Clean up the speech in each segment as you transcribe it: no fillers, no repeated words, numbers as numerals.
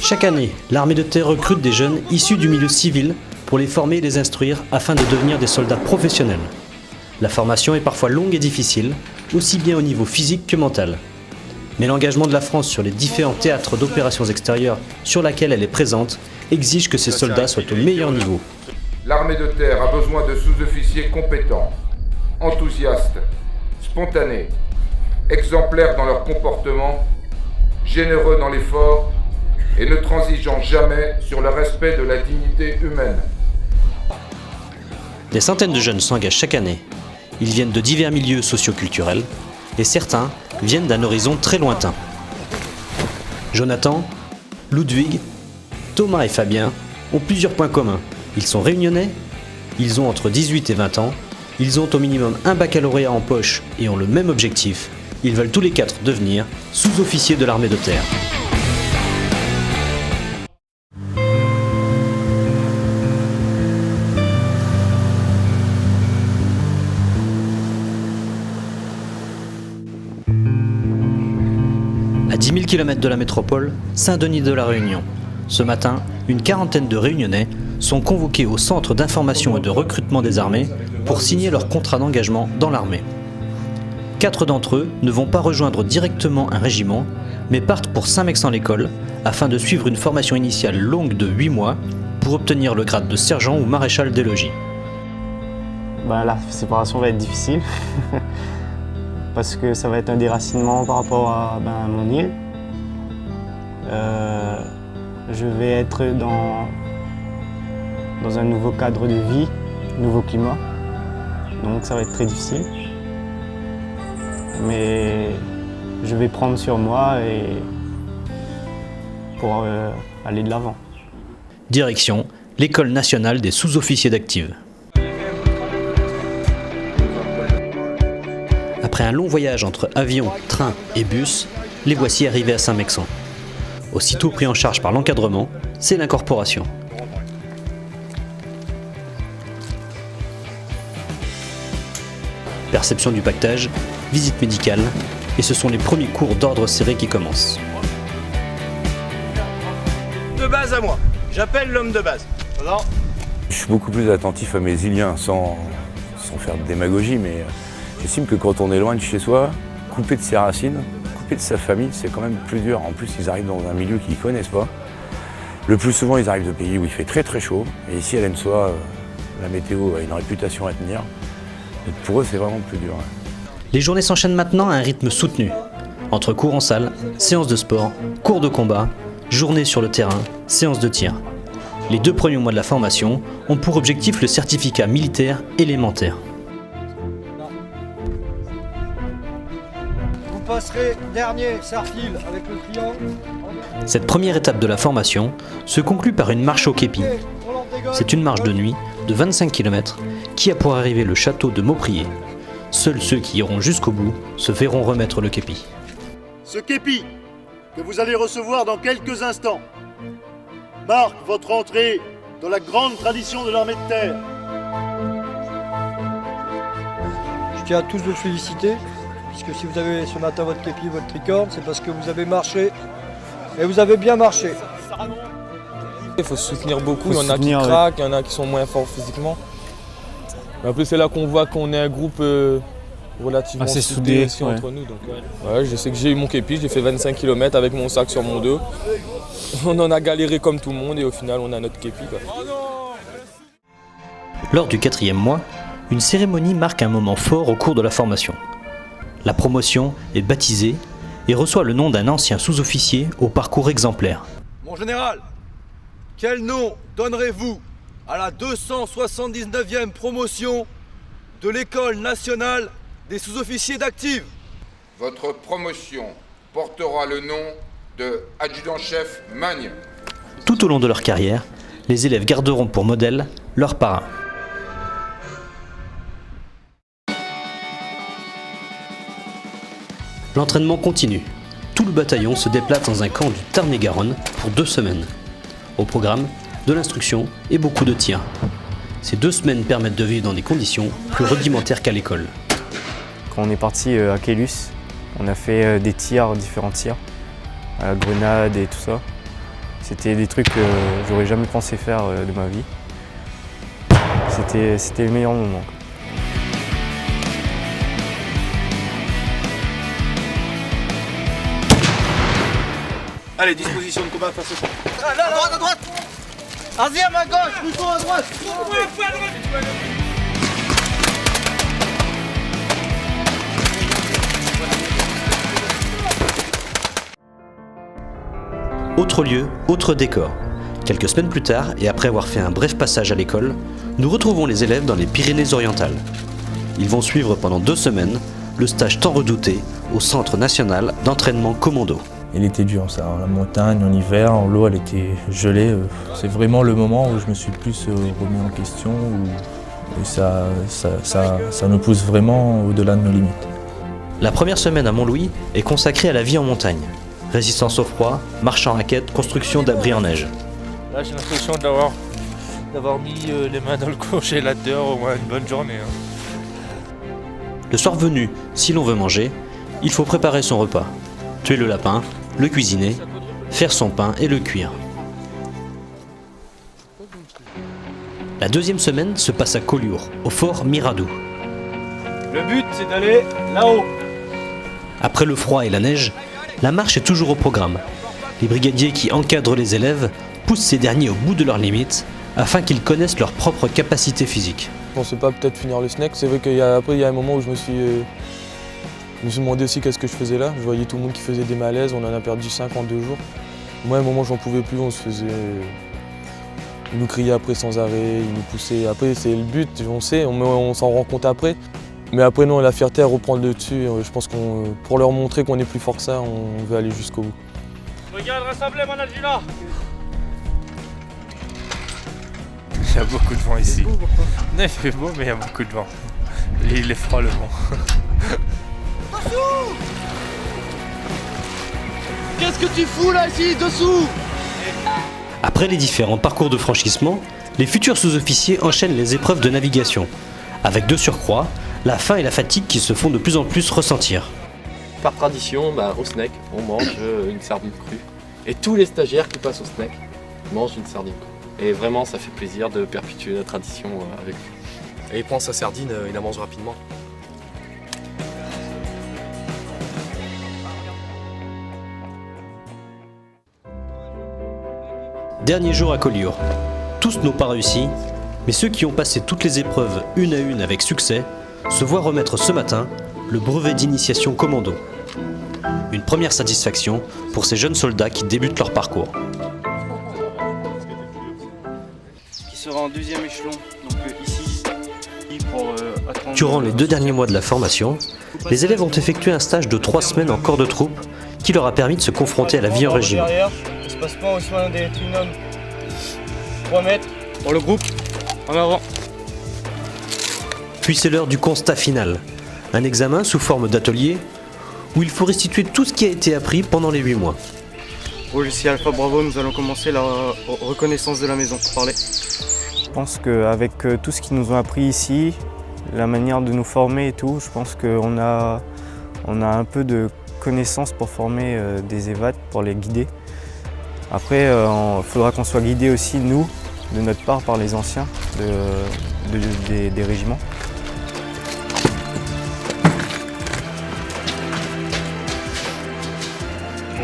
Chaque année, l'armée de terre recrute des jeunes issus du milieu civil pour les former et les instruire afin de devenir des soldats professionnels. La formation est parfois longue et difficile, aussi bien au niveau physique que mental. Mais l'engagement de la France sur les différents théâtres d'opérations extérieures sur lesquels elle est présente exige que ces soldats soient au meilleur niveau. L'armée de terre a besoin de sous-officiers compétents, enthousiastes, spontanés, exemplaires dans leur comportement, généreux dans l'effort et ne transigeant jamais sur le respect de la dignité humaine. Des centaines de jeunes s'engagent chaque année. Ils viennent de divers milieux socio-culturels et certains viennent d'un horizon très lointain. Jonathan, Ludwig, Thomas et Fabien ont plusieurs points communs. Ils sont réunionnais, ils ont entre 18 et 20 ans, ils ont au minimum un baccalauréat en poche et ont le même objectif. Ils veulent tous les 4 devenir sous-officiers de l'armée de terre. À 10 000 km de la métropole, Saint-Denis de la Réunion. Ce matin, une quarantaine de Réunionnais sont convoqués au Centre d'information et de recrutement des armées pour signer leur contrat d'engagement dans l'armée. 4 d'entre eux ne vont pas rejoindre directement un régiment, mais partent pour Saint-Mexan-l'École afin de suivre une formation initiale longue de 8 mois pour obtenir le grade de sergent ou maréchal des logis. La séparation va être difficile parce que ça va être un déracinement par rapport à mon île. Je vais être dans un nouveau cadre de vie, nouveau climat, donc ça va être très difficile. Mais je vais prendre sur moi pour aller de l'avant. Direction, l'École nationale des sous-officiers d'active. Après un long voyage entre avion, train et bus, les voici arrivés à Saint-Mexan. Aussitôt pris en charge par l'encadrement, c'est l'incorporation. Perception du pactage, visite médicale, et ce sont les premiers cours d'ordre serré qui commencent. De base à moi, j'appelle l'homme de base. Non. Je suis beaucoup plus attentif à mes Iliens, sans faire de démagogie, mais j'estime que quand on est loin de chez soi, coupé de ses racines, coupé de sa famille, c'est quand même plus dur. En plus, ils arrivent dans un milieu qu'ils ne connaissent pas. Le plus souvent, ils arrivent de pays où il fait très très chaud, et ici à l'ENSOA, la météo a une réputation à tenir. Donc pour eux, c'est vraiment plus dur. Les journées s'enchaînent maintenant à un rythme soutenu. Entre cours en salle, séances de sport, cours de combat, journées sur le terrain, séances de tir. Les 2 premiers mois de la formation ont pour objectif le certificat militaire élémentaire. Vous passerez dernier, Sarfil, avec le triangle. Cette première étape de la formation se conclut par une marche au képi. C'est une marche de nuit de 25 km qui a pour arriver le château de Mauprier. Seuls ceux qui iront jusqu'au bout se verront remettre le képi. Ce képi que vous allez recevoir dans quelques instants marque votre entrée dans la grande tradition de l'armée de terre. Je tiens à tous vous féliciter, puisque si vous avez ce matin votre képi, votre tricorne, c'est parce que vous avez marché, et vous avez bien marché. Il faut se soutenir beaucoup, il y en a qui craquent, il y en a qui sont moins forts physiquement. En plus c'est là qu'on voit qu'on est un groupe relativement soudé aussi entre nous. Donc, je sais que j'ai eu mon képi, j'ai fait 25 km avec mon sac sur mon dos. On en a galéré comme tout le monde et au final on a notre képi. Lors du 4e mois, une cérémonie marque un moment fort au cours de la formation. La promotion est baptisée et reçoit le nom d'un ancien sous-officier au parcours exemplaire. Mon général, quel nom donnerez-vous à la 279e promotion de l'École nationale des sous-officiers d'active? Votre promotion portera le nom de adjudant-chef Magne. Tout au long de leur carrière, les élèves garderont pour modèle leur parrain. L'entraînement continue. Tout le bataillon se déplace dans un camp du Tarn-et-Garonne pour 2 semaines. Au programme, de l'instruction et beaucoup de tirs. Ces 2 semaines permettent de vivre dans des conditions plus rudimentaires qu'à l'école. Quand on est parti à Kélus, on a fait des tirs, différents tirs, à la grenade et tout ça. C'était des trucs que j'aurais jamais pensé faire de ma vie. C'était le meilleur moment. Allez, disposition de combat face au fond. À droite. Azim à gauche, Mousson à droite. Autre lieu, autre décor. Quelques semaines plus tard, et après avoir fait un bref passage à l'école, nous retrouvons les élèves dans les Pyrénées-Orientales. Ils vont suivre pendant 2 semaines le stage tant redouté au Centre national d'entraînement commando. Il était dur, ça, en la montagne, en hiver, l'eau elle était gelée. C'est vraiment le moment où je me suis le plus remis en question, et ça nous pousse vraiment au-delà de nos limites. La première semaine à Montlouis est consacrée à la vie en montagne. Résistance au froid, marche en raquette, construction d'abris en neige. Là, j'ai l'impression d'avoir mis les mains dans le congélateur au moins une bonne journée. Le soir venu, si l'on veut manger, il faut préparer son repas. Tuer le lapin, le cuisiner, faire son pain et le cuire. La deuxième semaine se passe à Collioure, au fort Miradou. Le but, c'est d'aller là-haut. Après le froid et la neige, la marche est toujours au programme. Les brigadiers qui encadrent les élèves poussent ces derniers au bout de leurs limites afin qu'ils connaissent leurs propres capacités physiques. Je pensais pas peut-être finir le snack. C'est vrai qu'après il y a un moment où je me suis demandé aussi qu'est-ce que je faisais là. Je voyais tout le monde qui faisait des malaises, on en a perdu 5 en 2 jours. Moi à un moment j'en pouvais plus, ils nous criaient après sans arrêt, ils nous poussaient. Après c'est le but, on sait, on s'en rend compte après. Mais après non, la fierté à reprendre le dessus, je pense pour leur montrer qu'on est plus fort que ça, on veut aller jusqu'au bout. Regarde, rassemblez mon adjudant. Il y a beaucoup de vent ici. Il fait beau, mais il y a beaucoup de vent. Il est froid le vent. Qu'est-ce que tu fous là ici, dessous? Après les différents parcours de franchissement, les futurs sous-officiers enchaînent les épreuves de navigation, avec de surcroît la faim et la fatigue qui se font de plus en plus ressentir. Par tradition, au snack, on mange une sardine crue. Et tous les stagiaires qui passent au snack mangent une sardine crue. Et vraiment, ça fait plaisir de perpétuer la tradition avec lui. Et il prend sa sardine, il la mange rapidement. Dernier jour à Collioure. Tous n'ont pas réussi, mais ceux qui ont passé toutes les épreuves une à une avec succès se voient remettre ce matin le brevet d'initiation commando. Une première satisfaction pour ces jeunes soldats qui débutent leur parcours. Qui sera en 2e échelon, donc ici pour attendre. Durant les 2 derniers mois de la formation, les élèves ont effectué un stage de 3 semaines en corps de troupe qui leur a permis de se confronter à la vie en régiment. Espacement au soin des trinômes. 3 mètres pour le groupe, en avant. Puis c'est l'heure du constat final, un examen sous forme d'atelier où il faut restituer tout ce qui a été appris pendant les 8 mois. Rouge ici Alpha Bravo, nous allons commencer la reconnaissance de la maison pour parler. Je pense qu'avec tout ce qu'ils nous ont appris ici, la manière de nous former et tout, je pense qu'on a un peu de connaissances pour former des évats, pour les guider. Après, il faudra qu'on soit guidés aussi, nous, de notre part, par les anciens des régiments.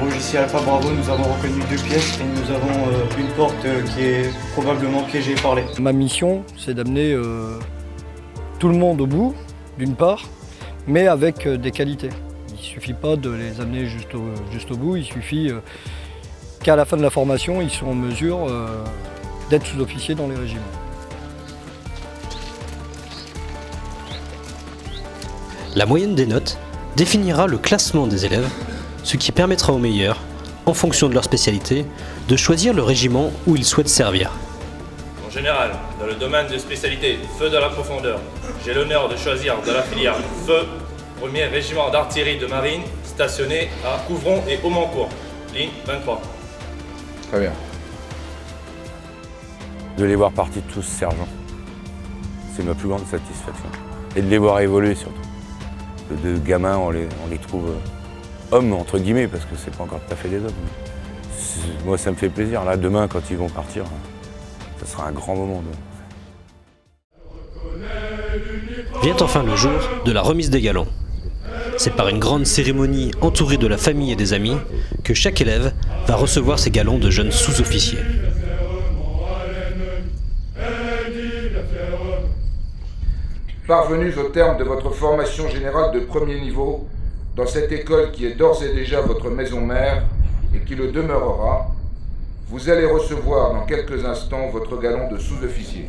Rouge ici Alpha Bravo, nous avons reconnu 2 pièces et nous avons une porte qui est probablement piégée par les. Ma mission, c'est d'amener tout le monde au bout, d'une part, mais avec des qualités. Il ne suffit pas de les amener juste au bout, il suffit qu'à la fin de la formation, ils sont en mesure d'être sous-officiers dans les régiments. La moyenne des notes définira le classement des élèves, ce qui permettra aux meilleurs, en fonction de leur spécialité, de choisir le régiment où ils souhaitent servir. En général, dans le domaine de spécialité feu de la profondeur, j'ai l'honneur de choisir de la filière feu, 1er régiment d'artillerie de marine, stationné à Couvron et Aumancourt, ligne 23. Très bien. De les voir partis tous sergents, c'est ma plus grande satisfaction. Et de les voir évoluer surtout. De gamins, on les trouve hommes, entre guillemets, parce que c'est pas encore tout à fait des hommes. moi, ça me fait plaisir. Là, demain, quand ils vont partir, ça sera un grand moment. Vient enfin le jour de la remise des galons. C'est par une grande cérémonie entourée de la famille et des amis que chaque élève va recevoir ses galons de jeunes sous-officiers. Parvenus au terme de votre formation générale de premier niveau, dans cette école qui est d'ores et déjà votre maison mère et qui le demeurera, vous allez recevoir dans quelques instants votre galon de sous-officier.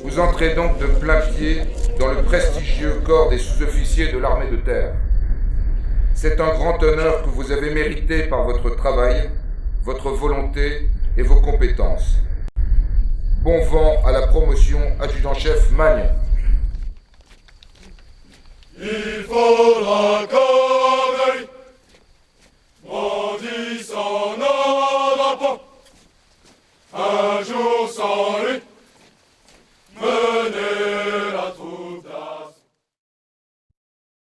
Vous entrez donc de plein pied dans le prestigieux corps des sous-officiers de l'armée de terre. C'est un grand honneur que vous avez mérité par votre travail, votre volonté et vos compétences. Bon vent à la promotion adjudant-chef Magne. Il faudra